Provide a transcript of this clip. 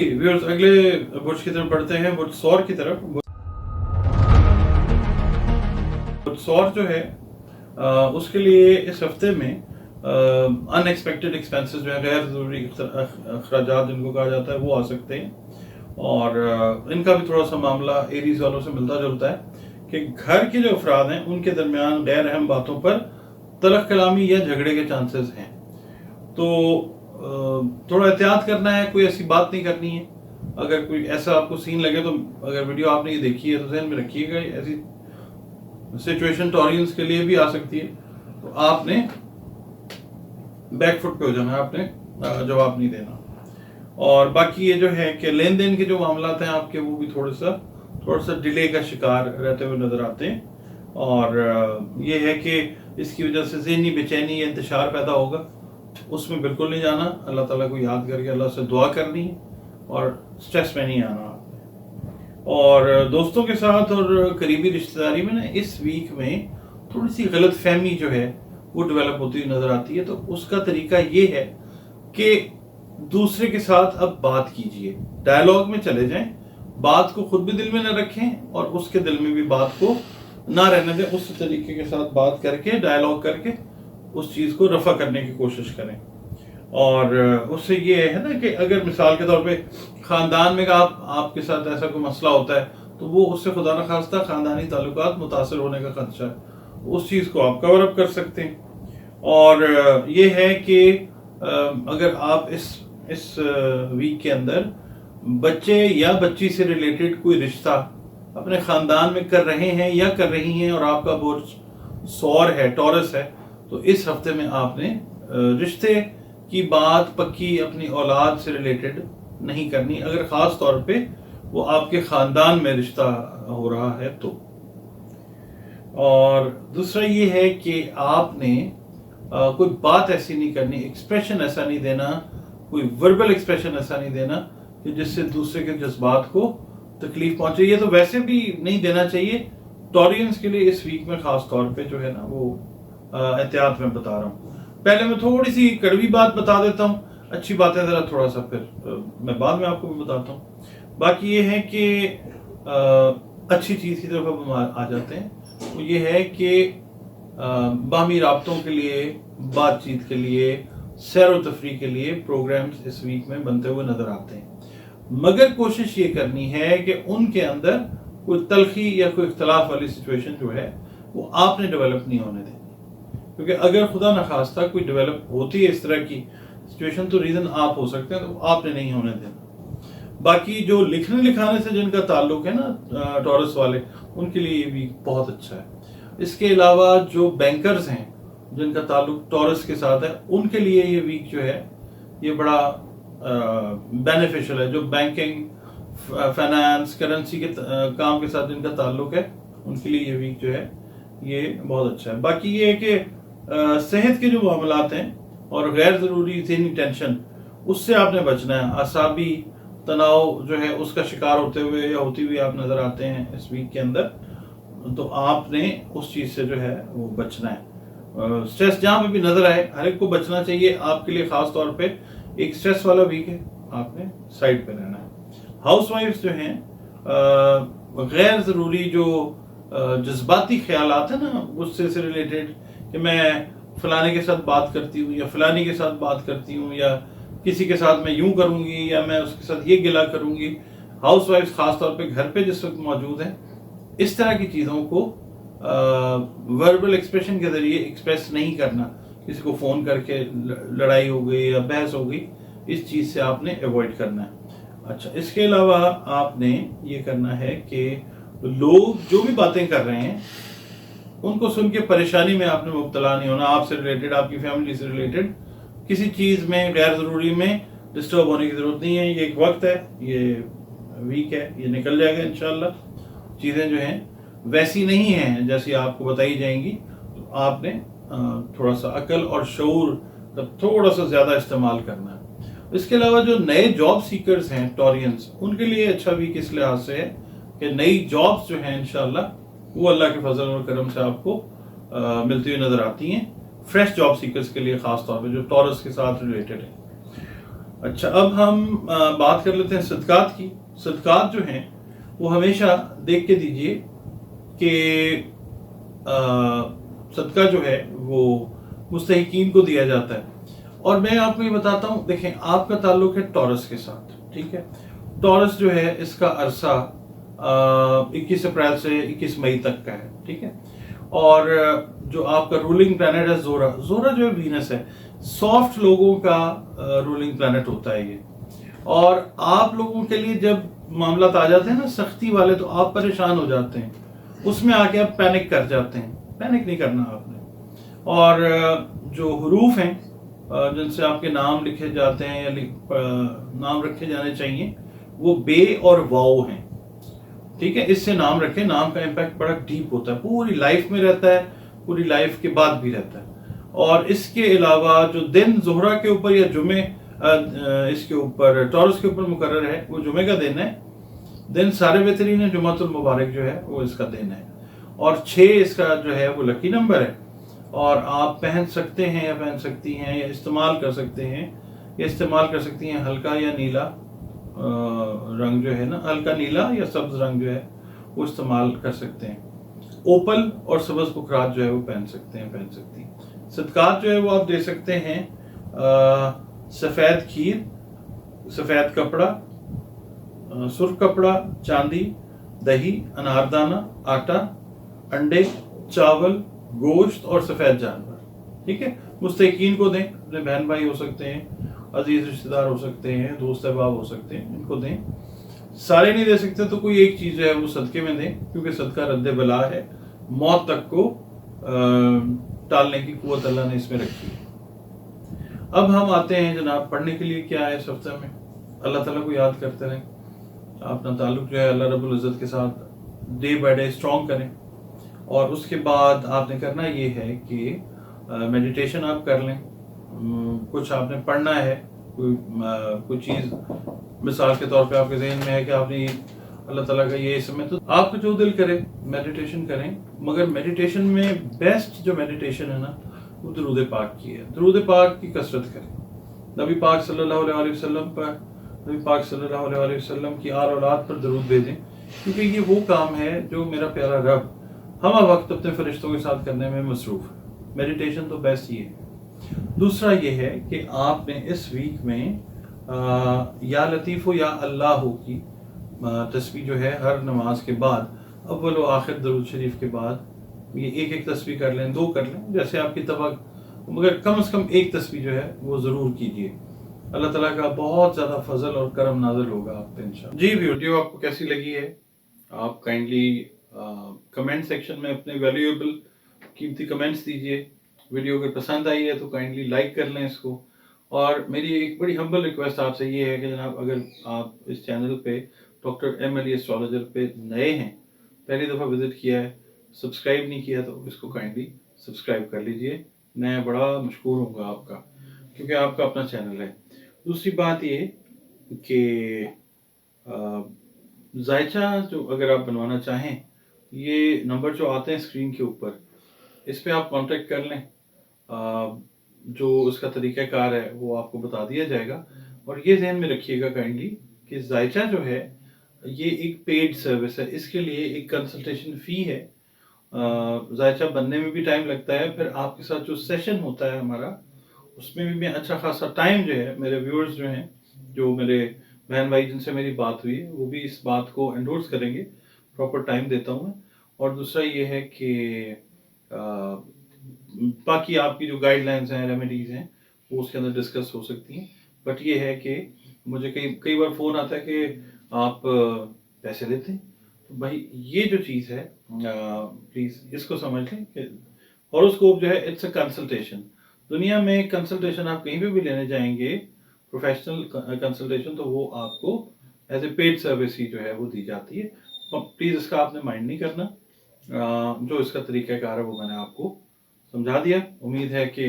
Viewers, अगले बुर्ज की तरफ बढ़ते हैं, बुर्ज सौर की तरफ। बुर्ज सौर जो है उसके लिए इस हफ्ते में अनएक्सपेक्टेड एक्सपेंसेस जो है, गैर ज़रूरी अखराजात जिनको कहा जाता है, वो आ सकते हैं। और इनका भी थोड़ा सा मामला एरीज वालों से मिलता जुलता है कि घर के जो अफराद हैं उनके दरमियान गैर अहम बातों पर तलख कलामी या झगड़े के चांसेस हैं। तो थोड़ा एहतियात करना है, कोई ऐसी बात नहीं करनी है। अगर कोई ऐसा आपको सीन लगे तो अगर वीडियो आपने ये देखी है तो जहन में रखिएगा, ऐसी सिचुएशन टॉरियंस के लिए भी आ सकती है। तो आपने बैकफुट पे हो जाना है, आपने जवाब नहीं देना। और बाकी ये जो है कि लेन देन के जो मामलात हैं आपके, वो भी थोड़ा सा डिले का शिकार रहते हुए नजर आते हैं। और ये है कि इसकी वजह से ज़हनी बेचैनी या इंतशार पैदा होगा, उसमें बिल्कुल नहीं जाना। अल्लाह ताला को याद करके अल्लाह से दुआ करनी है और स्ट्रेस में नहीं आना। और दोस्तों के साथ और करीबी रिश्तेदारी में ना इस वीक में थोड़ी सी गलत फहमी जो है वो डेवलप होती हुई नजर आती है। तो उसका तरीका ये है कि दूसरे के साथ अब बात कीजिए, डायलॉग में चले जाएं, बात को खुद भी दिल में न रखें और उसके दिल में भी बात को ना रहने दें। उस तरीके के साथ बात करके, डायलॉग करके उस चीज को रफा करने की कोशिश करें। और उससे ये है ना कि अगर मिसाल के तौर पे खानदान में आपके साथ ऐसा कोई मसला होता है तो वो उससे खुदा न खास्ता खानदानी ताल्लुकात मुतासर होने का खदशा है, उस चीज को आप कवर अप कर सकते हैं। और ये है कि अगर आप इस वीक के अंदर बच्चे या बच्ची से रिलेटेड कोई रिश्ता अपने खानदान में कर रहे हैं या कर रही हैं और आपका बुर्ज सौर है, टॉरस है, तो इस हफ्ते में आपने रिश्ते की बात पक्की अपनी औलाद से रिलेटेड नहीं करनी, अगर खास तौर पे वो आपके खानदान में रिश्ता हो रहा है तो। और दूसरा ये है कि आपने कोई बात ऐसी नहीं करनी, एक्सप्रेशन ऐसा नहीं देना, कोई वर्बल एक्सप्रेशन ऐसा नहीं देना कि जिससे दूसरे के जज्बात को तकलीफ पहुंचे। ये तो वैसे भी नहीं देना चाहिए, टॉरियंस के लिए इस वीक में खास तौर पे जो है ना वो एहतियात में बता रहा हूँ। पहले मैं थोड़ी सी कड़वी बात बता देता हूँ, अच्छी बातें जरा थोड़ा सा फिर मैं बाद में आपको भी बताता हूँ। बाकी ये है कि अच्छी चीज़ की तरफ हम आ जाते हैं। वो ये है कि बाहमी राब्तों के लिए, बातचीत के लिए, सैर व तफरी के लिए प्रोग्राम्स इस वीक में बनते हुए नजर आते हैं। मगर कोशिश ये करनी है कि उनके अंदर कोई तलखी या कोई इख्तलाफ वाली सिचुएशन जो है वो आपने डेवलप नहीं होने देनी, क्योंकि अगर खुदा न खास्ता कोई डेवलप होती है इस तरह की सिचुएशन तो रीजन आप हो सकते हैं, तो आपने नहीं होने देना। बाकी जो लिखने लिखाने से जिनका ताल्लुक है ना टॉरस वाले, उनके लिए ये वीक बहुत अच्छा है। इसके अलावा जो बैंकर्स हैं जिनका ताल्लुक टॉरस के साथ है, उनके लिए ये वीक जो है ये बड़ा बेनिफिशियल है। जो बैंकिंग, फाइनेंस, करेंसी के काम के साथ जिनका ताल्लुक है, उनके लिए ये वीक जो है ये बहुत अच्छा है। बाकी ये है कि सेहत के जो मामलात हैं और गैर ज़रूरी ज़हनी टेंशन, उससे आपने बचना है। आसाबी तनाव जो है उसका शिकार होते हुए या होती हुई आप नज़र आते हैं इस वीक के अंदर, तो आपने उस चीज़ से जो है वो बचना है। स्ट्रेस जहाँ पे भी नज़र आए हर एक को बचना चाहिए। आपके लिए ख़ास तौर पे एक स्ट्रेस वाला वीक है, आपने साइड पे रहना है। हाउसवाइफ्स जो हैं गैर ज़रूरी जो जज्बाती ख्यालात है ना गुस्से से रिलेटेड कि मैं फलाने के साथ बात करती हूँ या फलानी के साथ बात करती हूँ या किसी के साथ मैं यूं करूंगी या मैं उसके साथ ये गिला करूंगी, हाउसवाइफ्स खास तौर पे घर पे जिस वक्त मौजूद हैं, इस तरह की चीज़ों को वर्बल एक्सप्रेशन के जरिए एक्सप्रेस नहीं करना। किसी को फ़ोन करके लड़ाई हो गई या बहस हो गई, इस चीज़ से आपने अवॉइड करना है। अच्छा, इसके अलावा आपने ये करना है कि लोग जो भी बातें कर रहे हैं उनको सुन के परेशानी में आपने मुब्तला नहीं होना। आपसे रिलेटेड, आपकी फैमिली से रिलेटेड किसी चीज़ में गैर ज़रूरी में डिस्टर्ब होने की ज़रूरत नहीं है। ये एक वक्त है, ये वीक है, ये निकल जाएगा इंशाल्लाह। चीज़ें जो हैं वैसी नहीं हैं जैसी आपको बताई जाएंगी, तो आपने थोड़ा सा अकल और शऊर का थोड़ा सा ज़्यादा इस्तेमाल करना है। इसके अलावा जो नए जॉब सीकर्स हैं टॉरियंस, उनके लिए अच्छा वीक इस लिहाज से है कि नई जॉब्स जो हैं इंशाल्लाह वो अल्लाह के फजल और करम से आपको मिलती हुई नजर आती हैं। फ्रेश जॉब सीकर्स के लिए खास तौर पे जो टॉरस के साथ रिलेटेड है। अच्छा, अब हम बात कर लेते हैं सदकात की। सदकात जो हैं वो हमेशा देख के दीजिए कि सदका जो है वो मुस्तहिकीन को दिया जाता है। और मैं आपको ये बताता हूँ, देखें आपका ताल्लुक है टॉरस के साथ, ठीक है। टॉरस जो है इसका अरसा 21 अप्रैल से 21 मई तक का है, ठीक है। और जो आपका रूलिंग प्लैनेट है जोरा, जोरा जो है वीनस है, सॉफ्ट लोगों का रूलिंग प्लैनेट होता है ये। और आप लोगों के लिए जब मामला आ जाते हैं ना सख्ती वाले, तो आप परेशान हो जाते हैं, उसमें आके आप पैनिक कर जाते हैं। पैनिक नहीं करना आपने। और जो हरूफ हैं जिनसे आपके नाम लिखे जाते हैं या नाम रखे जाने चाहिए, वो बे और वाओ हैं, ठीक है। इससे नाम रखें। नाम का इम्पैक्ट बड़ा डीप होता है, पूरी लाइफ में रहता है, पूरी लाइफ के बाद भी रहता है। और इसके अलावा जो दिन जोहरा के ऊपर या जुमे इसके ऊपर टॉरस के ऊपर मुकर्रर है, वो जुमे का दिन है। दिन सारे बेहतरीन है, जुमातुल मुबारक जो है वो इसका दिन है। और 6 इसका जो है वो लकी नंबर है। और आप पहन सकते हैं या पहन सकती हैं या इस्तेमाल कर सकते हैं या इस्तेमाल कर सकती हैं हल्का या नीला रंग जो है ना, हल्का नीला या सब्ज रंग जो है वो इस्तेमाल कर सकते हैं। ओपल और सब्ज पुखरात जो है वो पहन सकते हैं, पहन सकती हैं। सदकात जो है वो आप दे सकते हैं सफ़ेद खीर, सफ़ेद कपड़ा, सुर्ख कपड़ा, चांदी, दही, अनारदाना, आटा, अंडे, चावल, गोश्त और सफ़ेद जानवर, ठीक है। मुस्तहिकीन को दें, अपने बहन भाई हो सकते हैं, अजीज रिश्तेदार हो सकते हैं, दोस्त अहबाब हो सकते हैं, इनको दें। सारे नहीं दे सकते तो कोई एक चीज़ जो है वो सदके में दें, क्योंकि सदका रद्द बला है, मौत तक को टालने की कुव्वत अल्लाह ने इसमें रखी है। अब हम आते हैं जनाब पढ़ने के लिए क्या है इस हफ्ते में। अल्लाह ताला को याद करते रहें, अपना ताल्लुक जो है अल्लाह रब्बुल इज़्ज़त के साथ डे बाय डे स्ट्रॉन्ग करें। और उसके बाद आपने करना ये है कि मेडिटेशन आप कर लें। कुछ आपने पढ़ना है, कोई चीज़ मिसाल के तौर पे आपके जहन में है कि आपने अल्लाह ताला का ये समय, तो आपको जो दिल करे मेडिटेशन करें। मगर मेडिटेशन में बेस्ट जो मेडिटेशन है ना वो दरूद पाक की है। दरूद पाक की कसरत करें। नबी पाक सल्लल्लाहु अलैहि वसल्लम पर, नबी पाक सल्लल्लाहु अलैहि वसल्लम की आल औलाद पर दरूद भेजें, क्योंकि ये वो काम है जो मेरा प्यारा रब हम वक्त अपने फरिश्तों के साथ करने में मसरूफ़ है। मेडिटेशन तो बेस्ट ही है। दूसरा ये है कि आपने इस वीक में या लतीफ़ हो या अल्लाह हो की तस्बीह जो है हर नमाज के बाद, अव्वल व आखिर दरूद शरीफ के बाद, ये एक तस्बीह कर लें, 2 कर लें, जैसे आपकी तवक्क, मगर कम से कम एक तस्बीह जो है वो ज़रूर कीजिए। अल्लाह ताला का बहुत ज़्यादा फजल और करम नाज़िल होगा आप पे इंशाअल्लाह। जी, वीडियो आपको कैसी लगी है आप काइंडली कमेंट सेक्शन में अपने वैल्यूएबल कीमती कमेंट्स दीजिए। वीडियो अगर पसंद आई है तो काइंडली लाइक कर लें इसको। और मेरी एक बड़ी हम्बल रिक्वेस्ट आपसे ये है कि जनाब अगर आप इस चैनल पे डॉक्टर एम अली एस्ट्रोलॉजर पे नए हैं, पहली दफ़ा विजिट किया है, सब्सक्राइब नहीं किया, तो इसको काइंडली सब्सक्राइब कर लीजिए। मैं बड़ा मशकूर हूँगा आपका, क्योंकि आपका अपना चैनल है। दूसरी बात ये कि जायचा जो अगर आप बनवाना चाहें, ये नंबर जो आते हैं स्क्रीन के ऊपर, इस पे आप कांटेक्ट कर लें। जो उसका तरीक़ाकार है वो आपको बता दिया जाएगा। और ये ध्यान में रखिएगा काइंडली कि जायचा जो है ये एक पेड सर्विस है, इसके लिए एक कंसल्टेशन फ़ी है। जायचा बनने में भी टाइम लगता है, फिर आपके साथ जो सेशन होता है हमारा, उसमें भी मैं अच्छा खासा टाइम जो है, मेरे व्यूअर्स जो हैं, जो मेरे बहन भाई जिनसे मेरी बात हुई है, वो भी इस बात को एंडोर्स करेंगे, प्रॉपर टाइम देता हूँ मैं। और दूसरा ये है कि बाकी आपकी जो गाइडलाइंस हैं, रेमेडीज़ हैं, वो उसके अंदर डिस्कस हो सकती हैं। बट ये है कि मुझे कई बार फ़ोन आता है कि आप पैसे लेते हैं, तो भाई ये जो चीज़ है प्लीज़ इसको समझ लें कि हॉरोस्कोप जो है इट्स अ कंसल्टेशन। दुनिया में कंसल्टेशन आप कहीं पे भी लेने जाएंगे, प्रोफेशनल कंसल्टेशन, तो वो आपको एज ए पेड सर्विस ही जो है वो दी जाती है। प्लीज़ इसका आपने माइंड नहीं करना। जो इसका तरीक़ाकार है वो मैंने आपको समझा दिया। उम्मीद है कि